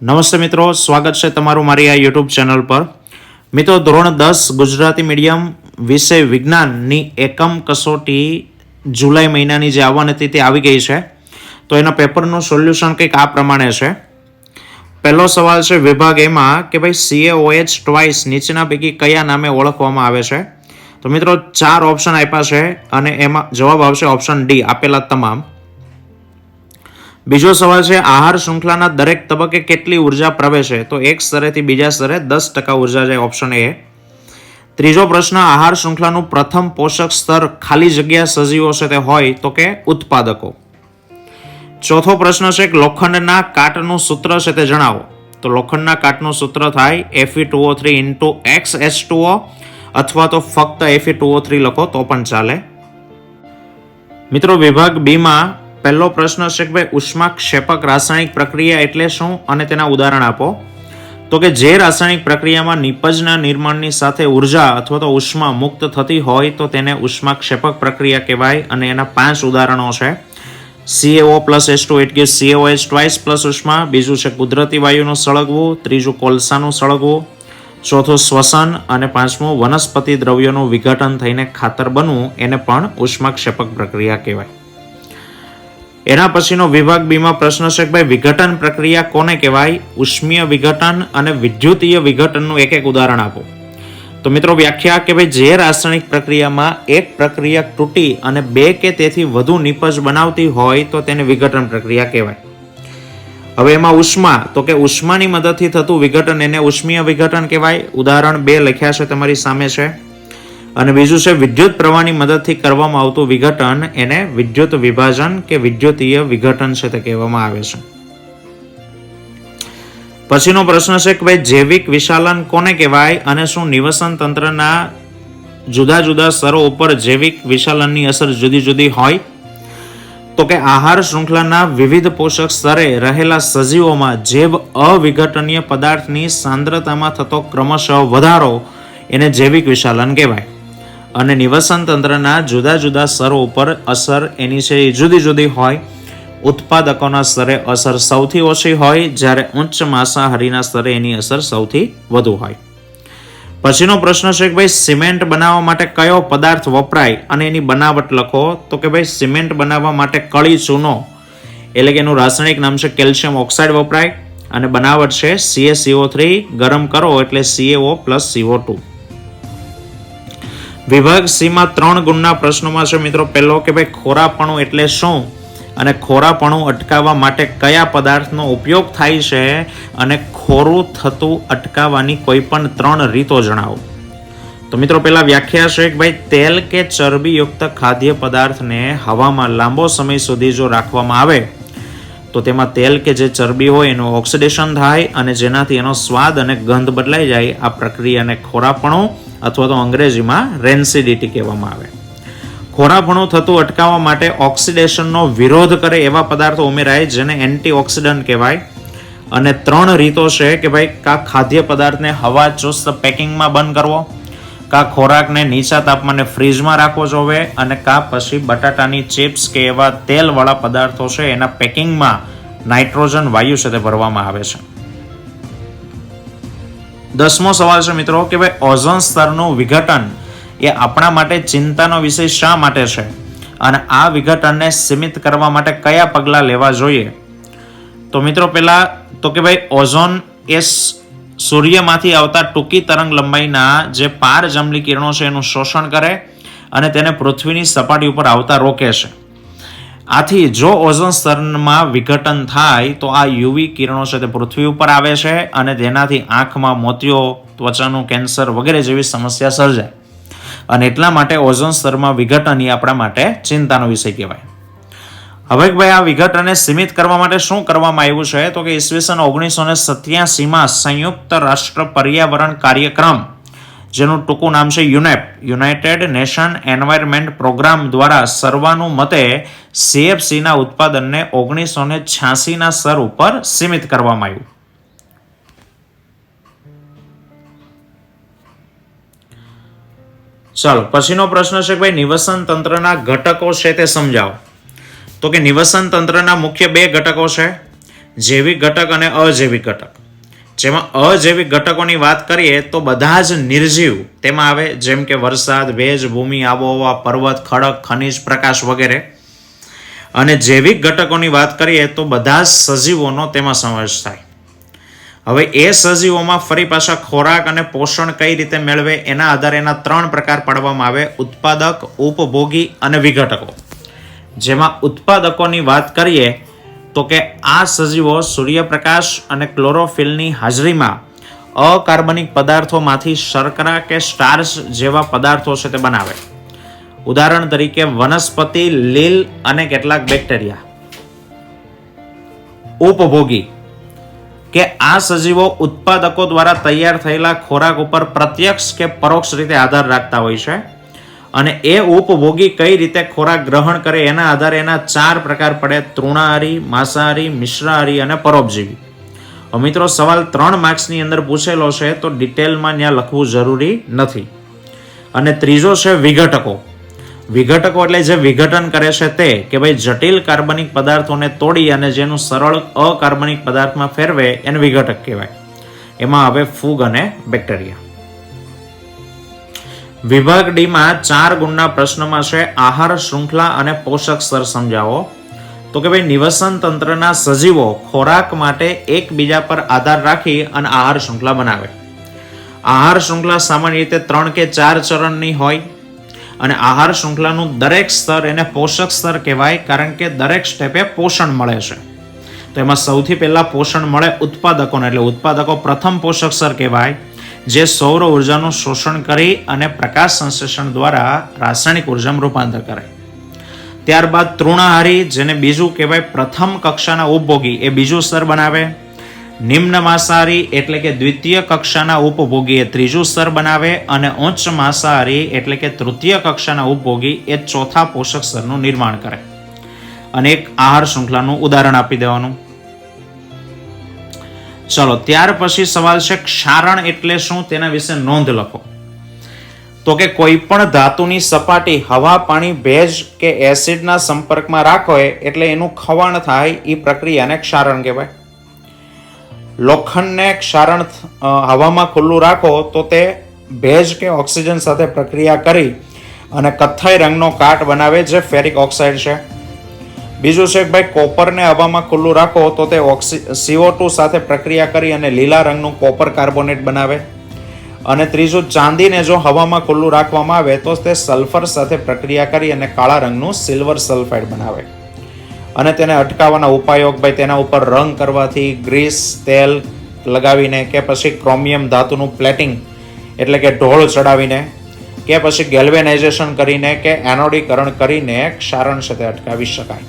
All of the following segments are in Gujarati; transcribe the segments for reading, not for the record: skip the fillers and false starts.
નમસ્તે મિત્રો, સ્વાગત છે તમારું મારી આ યુટ્યુબ ચેનલ પર. મિત્રો, ધોરણ 10 ગુજરાતી મીડિયમ વિષય વિજ્ઞાનની એકમ કસોટી જુલાઈ મહિનાની જે આવવાની હતી તે આવી ગઈ છે. તો એના પેપરનું સોલ્યુશન કંઈક આ પ્રમાણે છે. પહેલો સવાલ છે વિભાગ એમાં કે ભાઈ CaOH ટ્વાઇસ નીચેના પૈકી કયા નામે ઓળખવામાં આવે છે. તો મિત્રો 4 ઓપ્શન આપ્યા છે અને એમાં જવાબ આવશે ઓપ્શન ડી, આપેલા તમામ. બીજો સવાલ છે આહાર શૃંખલાના દરેક તબક્કે કેટલી ઉર્જા પ્રવેશે. તો એક સ્તરેથી બીજા સ્તરે 10% ઉર્જા જાય, ઓપ્શન એ. ત્રીજો પ્રશ્ન આહાર શૃંખલાનું પ્રથમ પોષક સ્તર ખાલી જગ્યા સજીવો છે તે હોય તો કે ઉત્પાદકો. ચોથો પ્રશ્ન છે કે લોખંડના કાટનું સૂત્ર છે તે જણાવો. તો લોખંડના કાટનું સૂત્ર થાય Fe2O3 × XH2O અથવા તો ફક્ત Fe2O3 લખો તો પણ ચાલે. મિત્રો, વિભાગ બી માં પહેલો પ્રશ્ન છે કે ભાઈ ઉષ્માક્ષેપક રાસાયણિક પ્રક્રિયા એટલે શું અને તેના ઉદાહરણ આપો. તો કે જે રાસાયણિક પ્રક્રિયામાં નિપજના નિર્માણની સાથે ઉર્જા અથવા તો ઉષ્મા મુક્ત થતી હોય તો તેને ઉષ્માક્ષેપક પ્રક્રિયા કહેવાય અને એના 5 ઉદાહરણો છે. CaO + H2 it gives CaOH twice plus ઉષ્મા. બીજું છે કુદરતી વાયુનું સળગવું. ત્રીજું કોલસાનું સળગવું. ચોથું શ્વસન અને પાંચમું વનસ્પતિ દ્રવ્યોનું વિઘટન થઈને ખાતર બનવું, એને પણ ઉષ્માક્ષેપક પ્રક્રિયા કહેવાય. એના પછીનો વિભાગ બીમાં પ્રશ્ન છે કે ભાઈ વિઘટન પ્રક્રિયા કોને કહેવાય. ઉષ્મીય વિઘટન અને વિદ્યુતીય વિઘટનનું એક ઉદાહરણ આપો. તો મિત્રો, વ્યાખ્યા કે ભાઈ જે રાસાયણિક પ્રક્રિયામાં એક પ્રક્રિયા તૂટી અને 2 કે તેથી વધુ નિપજ બનાવતી હોય તો તેને વિઘટન પ્રક્રિયા કહેવાય. હવે એમાં ઉષ્મા, તો કે ઉષ્માની મદદથી થતું વિઘટન એને ઉષ્મીય વિઘટન કહેવાય. ઉદાહરણ 2 લખ્યા છે તમારી સામે છે. અને બીજું છે વિદ્યુત પ્રવાહની મદદથી કરવામાં આવતું વિઘટન, એને વિદ્યુત વિભાજન કે વિદ્યુતીય વિઘટન છે તે કહેવામાં આવે છે. પછીનો પ્રશ્ન છે કે ભાઈ જૈવિક વિશાલન કોને કહેવાય અને શું નિવસન તંત્રના જુદા જુદા સ્તરો ઉપર જૈવિક વિશાલનની અસર જુદી જુદી હોય. તો કે આહાર શૃંખલાના વિવિધ પોષક સ્તરે રહેલા સજીવોમાં જૈવ અવિઘટનીય પદાર્થની સાંદ્રતામાં થતો ક્રમશઃ વધારો એને જૈવિક વિશાલન કહેવાય. અને નિવસન તંત્રના જુદા જુદા સ્તરો ઉપર અસર એની છે એ જુદી જુદી હોય. ઉત્પાદકોના સ્તરે અસર સૌથી ઓછી હોય, જ્યારે ઉચ્ચ માંસાહારીના સ્તરે એની અસર સૌથી વધુ હોય. પછીનો પ્રશ્ન છે કે ભાઈ સિમેન્ટ બનાવવા માટે કયો પદાર્થ વપરાય અને એની બનાવટ લખો. તો કે ભાઈ સિમેન્ટ બનાવવા માટે કળી ચૂનો, એટલે કે એનું રાસાયણિક નામ છે કેલ્શિયમ ઓક્સાઇડ વપરાય અને બનાવટ છે CaCO3. ગરમ કરો એટલે CaO + CO2. વિભાગ સી માં 3 ગુણના પ્રશ્નોમાં છે મિત્રો પહેલો કે ભાઈ ખોરાપણું એટલે શું અને ખોરાપણું અટકાવવા માટે કયા પદાર્થનો ઉપયોગ થાય છે અને ખોરું થતું અટકાવવાની કોઈ પણ 3 રીતો જણાવો. તો મિત્રો પહેલા વ્યાખ્યા છે કે ભાઈ તેલ કે ચરબીયુક્ત ખાદ્ય પદાર્થને હવામાં લાંબો સમય સુધી જો રાખવામાં આવે તો તેમાં તેલ કે જે ચરબી હોય એનું ઓક્સિડેશન થાય અને જેનાથી એનો સ્વાદ અને ગંધ બદલાઈ જાય. આ પ્રક્રિયાને ખોરાપણું અથવા તો અંગ્રેજીમાં રેન્સિડિટી કહેવામાં આવે. ખોરાપણું થતું અટકાવવા માટે ઓક્સિડેશનનો વિરોધ કરે એવા પદાર્થો ઉમેરાય જેને એન્ટીઓક્સિડન્ટ કહેવાય. અને 3 રીતો છે કે ભાઈ કા ખાદ્ય પદાર્થને હવા ચુસ્ત પેકિંગમાં બંધ કરવો, કા ખોરાકને નીચા તાપમાને ફ્રીજમાં રાખવો જોવે અને કા પછી બટાટાની ચિપ્સ કે એવા તેલવાળા પદાર્થો છે એના પેકિંગમાં નાઇટ્રોજન વાયુ છે તે ભરવામાં આવે છે. 10મો સવાલ છે મિત્રો કે ભાઈ ઓઝોન સ્તરનું વિઘટન એ આપણા માટે ચિંતાનો વિષય શા માટે છે અને આ વિઘટનને સીમિત કરવા માટે કયા પગલાં લેવા જોઈએ. તો મિત્રો પહેલા તો કે ભાઈ ઓઝોન એ સૂર્યમાંથી આવતા ટૂંકી તરંગ લંબાઈના જે પારજાંબલી કિરણો છે એનું શોષણ કરે અને તેને પૃથ્વીની સપાટી ઉપર આવતા રોકે છે. આથી જો ઓઝોન સ્તરમાં વિઘટન થાય તો આ UV કિરણો છે તે પૃથ્વી ઉપર આવે છે અને તેનાથી આંખમાં મોતિયો, ત્વચાનું કેન્સર વગેરે જેવી સમસ્યા સર્જાય. અને એટલા માટે ઓઝોન સ્તરમાં વિઘટન એ આપણા માટે ચિંતાનો વિષય કહેવાય. હવે ભાઈ આ વિઘટનને સીમિત કરવા માટે શું કરવામાં આવ્યું છે. તો કે ઈસવીસન 1987માં સંયુક્ત રાષ્ટ્ર પર્યાવરણ કાર્યક્રમ, જેનું ટૂંકું નામ છે યુનેપ, યુનાઇટેડ નેશન એન્વાયરમેન્ટ પ્રોગ્રામ દ્વારા સર્વાનુમતે CFCના ઉત્પાદનને 1986ના સ્તર ઉપર સીમિત કરવામાં આવ્યું. ચાલો પછીનો પ્રશ્ન છે કે ભાઈ નિવસન તંત્રના ઘટકો છે તે સમજાવો. તો કે નિવસન તંત્રના મુખ્ય 2 ઘટકો છે જૈવિક ઘટક અને અજૈવિક ઘટક. જેમાં અજૈવિક ઘટકોની વાત કરીએ તો બધા જ નિર્જીવ તેમાં આવે, જેમ કે વરસાદ, ભેજ, ભૂમિ, આબોહવા, પર્વત, ખડક, ખનિજ, પ્રકાશ વગેરે. અને જૈવિક ઘટકોની વાત કરીએ તો બધા જ સજીવોનો તેમાં સમાવેશ થાય. હવે એ સજીવોમાં ફરી પાછા ખોરાક અને પોષણ કઈ રીતે મેળવે એના આધારે એના 3 પ્રકાર પાડવામાં આવે: ઉત્પાદક, ઉપભોગી અને વિઘટકો. જેમાં ઉત્પાદકોની વાત કરીએ તો કે આ સજીવો સૂર્યપ્રકાશ અને ક્લોરોફિલની હાજરીમાં અકાર્બનિક પદાર્થોમાંથી શર્કરા કે સ્ટાર્ચ જેવા પદાર્થો છે તે બનાવે. ઉદાહરણ તરીકે વનસ્પતિ, લીલ અને કેટલાક બેક્ટેરિયા. ઉપભોગી કે આ સજીવો ઉત્પાદકો દ્વારા તૈયાર થયેલા ખોરાક ઉપર પ્રત્યક્ષ કે પરોક્ષ રીતે આધાર રાખતા હોય છે. અને એ ઉપભોગી કઈ રીતે ખોરાક ગ્રહણ કરે એના આધારે એના 4 પ્રકાર પડે: તૃણાહારી, માંસાહારી, મિશ્રાહારી અને પરોપજીવી. મિત્રો, સવાલ 3 માર્ક્સની અંદર પૂછેલો છે તો ડિટેલમાં ત્યાં લખવું જરૂરી નથી. અને ત્રીજો છે વિઘટકો. વિઘટકો એટલે જે વિઘટન કરે છે તે કે ભાઈ જટિલ કાર્બનિક પદાર્થોને તોડી અને જેનું સરળ અકાર્બનિક પદાર્થમાં ફેરવે એને વિઘટક કહેવાય. એમાં આવે ફૂગ અને બેક્ટેરિયા. વિભાગ ડી માં 4 ગુણના પ્રશ્નમાં છે આહાર શૃંખલા અને પોષક સ્તર સમજાવો. તો કે ભાઈ નિવસન તંત્રના સજીવો ખોરાક માટે એકબીજા પર આધાર રાખી અને આહાર શૃંખલા બનાવે. આહાર શૃંખલા સામાન્ય રીતે 3 કે 4 ચરણની હોય. અને આહાર શૃંખલાનું દરેક સ્તર એને પોષક સ્તર કહેવાય, કારણ કે દરેક સ્ટેપે પોષણ મળે છે. તો એમાં સૌથી પહેલા પોષણ મળે ઉત્પાદકોને, એટલે ઉત્પાદકો પ્રથમ પોષક સ્તર કહેવાય, જે સૌર ઉર્જાનું શોષણ કરી અને પ્રકાશ સંશ્લેષણ દ્વારા રાસાયણિક ઉર્જામાં રૂપાંતર કરે. ત્યારબાદ તૃણાહારી, જેને બીજું કહેવાય પ્રથમ કક્ષાના ઉપભોગી, એ બીજું સ્તર બનાવે. નિમ્ન માંસાહારી એટલે કે દ્વિતીય કક્ષાના ઉપભોગી એ ત્રીજું સ્તર બનાવે. અને ઉચ્ચ માંસાહારી એટલે કે તૃતીય કક્ષાના ઉપભોગી એ ચોથા પોષક સ્તરનું નિર્માણ કરે. અને એક આહાર શૃંખલાનું ઉદાહરણ આપી દેવાનું. ચલો, ત્યાર પછી સવાલ છે ક્ષારણ એટલે શું, તેના વિશે નોંધ લખો. તો કે કોઈ પણ ધાતુની સપાટી હવા, પાણી, ભેજ કે એસિડના સંપર્કમાં રાખો એટલે એનું ખવાણ થાય, એ પ્રક્રિયાને ક્ષારણ કહેવાય. લોખંડને ક્ષારણ હવામાં ખુલ્લું રાખો તો તે ભેજ કે ઓક્સિજન સાથે પ્રક્રિયા કરી અને કથ્થાઈ રંગનો કાટ બનાવે, જે ફેરિક ઓક્સાઇડ છે. બીજું છે કે ભાઈ કોપરને હવામાં ખુલ્લું રાખો તો તે CO2 સાથે પ્રક્રિયા કરી અને લીલા રંગનું કોપર કાર્બોનેટ બનાવે. અને ત્રીજું, ચાંદીને જો હવામાં ખુલ્લું રાખવામાં આવે તો તે સલ્ફર સાથે પ્રક્રિયા કરી અને કાળા રંગનું સિલ્વર સલ્ફાઇડ બનાવે. અને તેને અટકાવવાના ઉપાયો, ભાઈ તેના ઉપર રંગ કરવાથી, ગ્રીસ, તેલ લગાવીને, કે પછી ક્રોમિયમ ધાતુનું પ્લેટિંગ એટલે કે ઢોળ ચડાવીને, કે પછી ગેલ્વેનાઇઝેશન કરીને, કે એનોડીકરણ કરીને ક્ષારણ છે તે અટકાવી શકાય.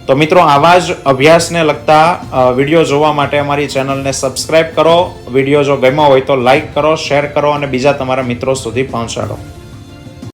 તો મિત્રો, આવા જ અભ્યાસને લગતા વિડીયો જોવા માટે અમારી ચેનલને સબસ્ક્રાઇબ કરો. વિડીયો જો ગમ્યો હોય તો લાઈક કરો, શેર કરો અને બીજા તમારા મિત્રો સુધી પહોંચાડો.